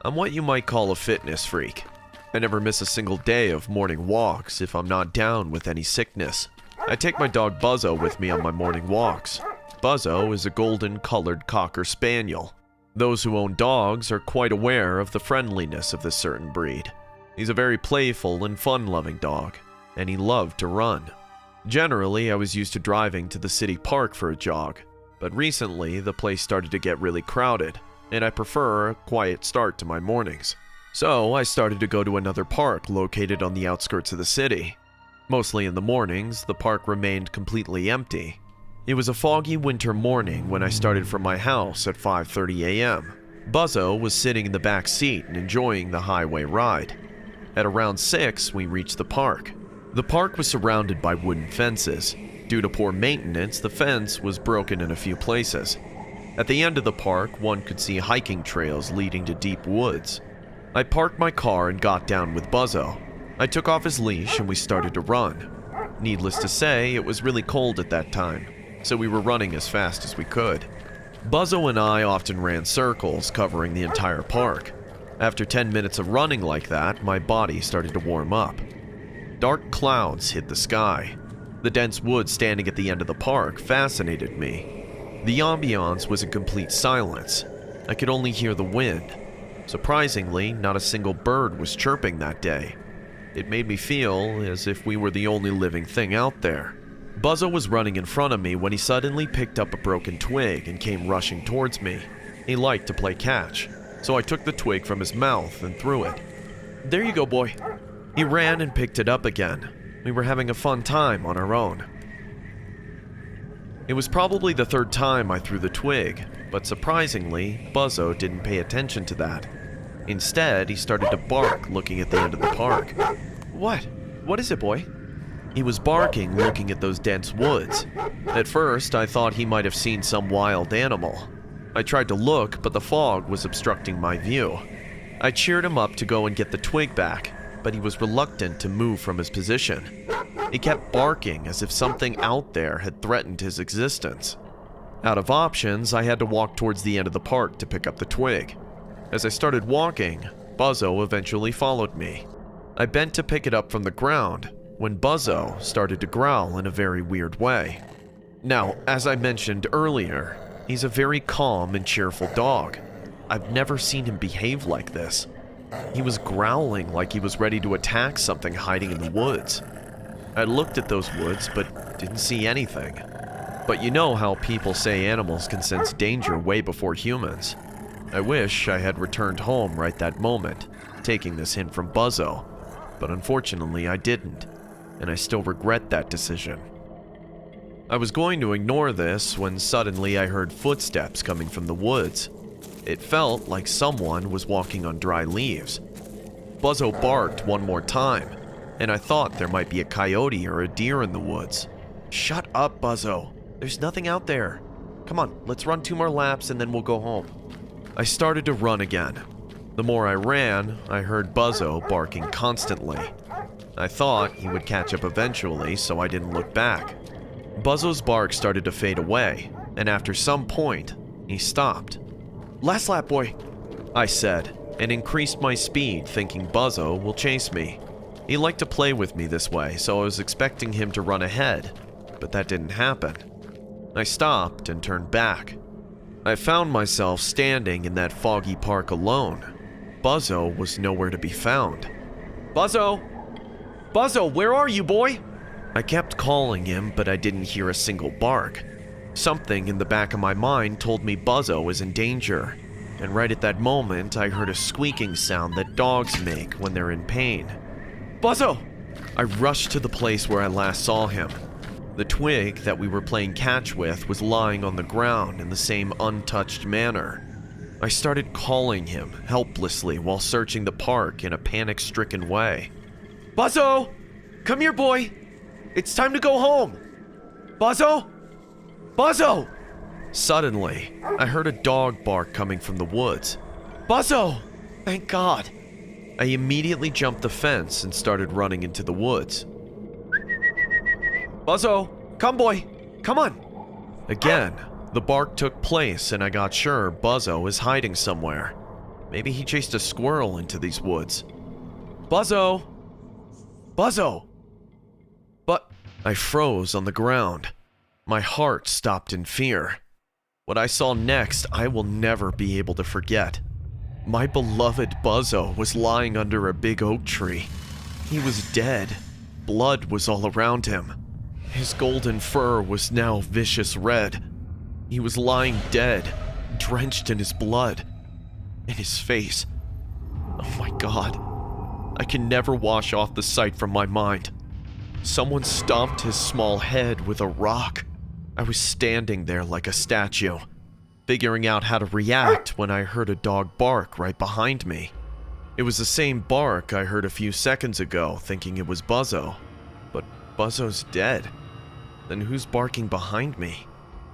I'm what you might call a fitness freak. I never miss a single day of morning walks if I'm not down with any sickness. I take my dog Buzzo with me on my morning walks. Buzzo is a golden-colored Cocker Spaniel. Those who own dogs are quite aware of the friendliness of this certain breed. He's a very playful and fun-loving dog, and he loved to run. Generally, I was used to driving to the city park for a jog, but recently the place started to get really crowded, and I prefer a quiet start to my mornings. So I started to go to another park located on the outskirts of the city. Mostly in the mornings, the park remained completely empty. It was a foggy winter morning when I started from my house at 5:30 a.m. Buzzo was sitting in the back seat and enjoying the highway ride. At around 6, we reached the park. The park was surrounded by wooden fences. Due to poor maintenance, the fence was broken in a few places. At the end of the park, one could see hiking trails leading to deep woods. I parked my car and got down with Buzzo. I took off his leash and we started to run. Needless to say, it was really cold at that time, so we were running as fast as we could. Buzzo and I often ran circles covering the entire park. After 10 minutes of running like that, my body started to warm up. Dark clouds hid the sky. The dense woods standing at the end of the park fascinated me. The ambiance was in complete silence. I could only hear the wind. Surprisingly, not a single bird was chirping that day. It made me feel as if we were the only living thing out there. Buzzo was running in front of me when he suddenly picked up a broken twig and came rushing towards me. He liked to play catch, so I took the twig from his mouth and threw it. "There you go, boy." He ran and picked it up again. We were having a fun time on our own. It was probably the third time I threw the twig, but surprisingly, Buzzo didn't pay attention to that. Instead, he started to bark looking at the end of the park. "What? What is it, boy?" He was barking looking at those dense woods. At first, I thought he might have seen some wild animal. I tried to look, but the fog was obstructing my view. I cheered him up to go and get the twig back, but he was reluctant to move from his position. He kept barking as if something out there had threatened his existence. Out of options, I had to walk towards the end of the park to pick up the twig. As I started walking, Buzzo eventually followed me. I bent to pick it up from the ground when Buzzo started to growl in a very weird way. Now, as I mentioned earlier, he's a very calm and cheerful dog. I've never seen him behave like this. He was growling like he was ready to attack something hiding in the woods. I looked at those woods but didn't see anything. But you know how people say animals can sense danger way before humans. I wish I had returned home right that moment, taking this hint from Buzzo, but unfortunately I didn't, and I still regret that decision. I was going to ignore this when suddenly I heard footsteps coming from the woods. It felt like someone was walking on dry leaves. Buzzo barked one more time, and I thought there might be a coyote or a deer in the woods. "Shut up, Buzzo. There's nothing out there. Come on, let's run 2 more laps and then we'll go home." I started to run again. The more I ran, I heard Buzzo barking constantly. I thought he would catch up eventually, so I didn't look back. Buzzo's bark started to fade away, and after some point, he stopped. "Last lap, boy," I said, and increased my speed, thinking Buzzo will chase me. He liked to play with me this way, so I was expecting him to run ahead, but that didn't happen. I stopped and turned back. I found myself standing in that foggy park alone. Buzzo was nowhere to be found. "Buzzo! Buzzo, where are you, boy?" I kept calling him, but I didn't hear a single bark. Something in the back of my mind told me Buzzo was in danger, and right at that moment, I heard a squeaking sound that dogs make when they're in pain. "Buzzo!" I rushed to the place where I last saw him. The twig that we were playing catch with was lying on the ground in the same untouched manner. I started calling him helplessly while searching the park in a panic-stricken way. "Buzzo! Come here, boy! It's time to go home! Buzzo! Buzzo!" Suddenly, I heard a dog bark coming from the woods. "Buzzo! Thank God!" I immediately jumped the fence and started running into the woods. "Buzzo! Come, boy! Come on!" Again, the bark took place and I got sure Buzzo is hiding somewhere. Maybe he chased a squirrel into these woods. Buzzo! Buzzo! But I froze on the ground. My heart stopped in fear. What I saw next, I will never be able to forget. My beloved Buzzo was lying under a big oak tree. He was dead. Blood was all around him. His golden fur was now vicious red. He was lying dead, drenched in his blood. And his face. Oh my God. I can never wash off the sight from my mind. Someone stomped his small head with a rock. I was standing there like a statue, figuring out how to react when I heard a dog bark right behind me. It was the same bark I heard a few seconds ago, thinking it was Buzzo. But Buzzo's dead. Then who's barking behind me?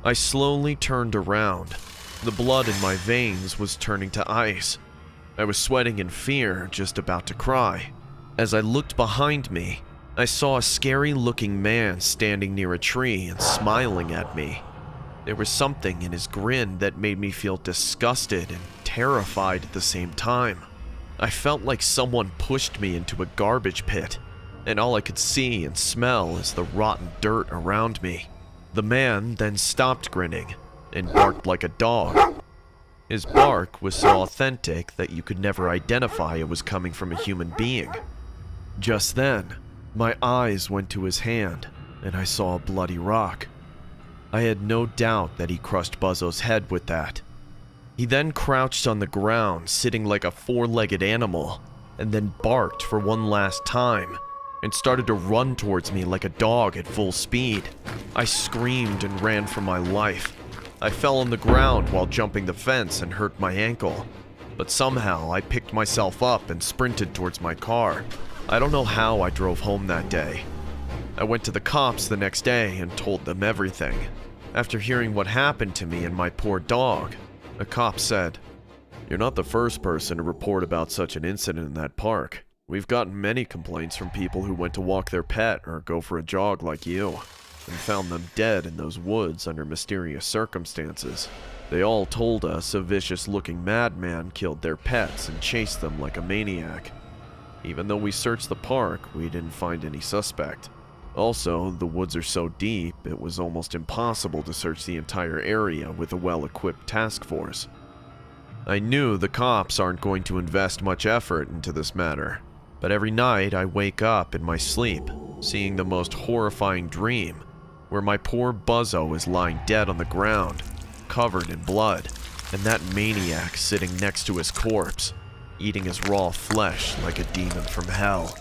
I slowly turned around. The blood in my veins was turning to ice. I was sweating in fear, just about to cry. As I looked behind me, I saw a scary-looking man standing near a tree and smiling at me. There was something in his grin that made me feel disgusted and terrified at the same time. I felt like someone pushed me into a garbage pit, and all I could see and smell is the rotten dirt around me. The man then stopped grinning and barked like a dog. His bark was so authentic that you could never identify it was coming from a human being. Just then, my eyes went to his hand, and I saw a bloody rock. I had no doubt that he crushed Buzzo's head with that. He then crouched on the ground, sitting like a four-legged animal, and then barked for one last time, and started to run towards me like a dog at full speed. I screamed and ran for my life. I fell on the ground while jumping the fence and hurt my ankle, but somehow I picked myself up and sprinted towards my car. I don't know how I drove home that day. I went to the cops the next day and told them everything. After hearing what happened to me and my poor dog, a cop said, "You're not the first person to report about such an incident in that park. We've gotten many complaints from people who went to walk their pet or go for a jog like you, and found them dead in those woods under mysterious circumstances. They all told us a vicious-looking madman killed their pets and chased them like a maniac. Even though we searched the park, we didn't find any suspect. Also, the woods are so deep, it was almost impossible to search the entire area with a well-equipped task force. I knew the cops aren't going to invest much effort into this matter, but every night I wake up in my sleep, seeing the most horrifying dream, where my poor Buzzo is lying dead on the ground, covered in blood, and that maniac sitting next to his corpse, eating his raw flesh like a demon from hell.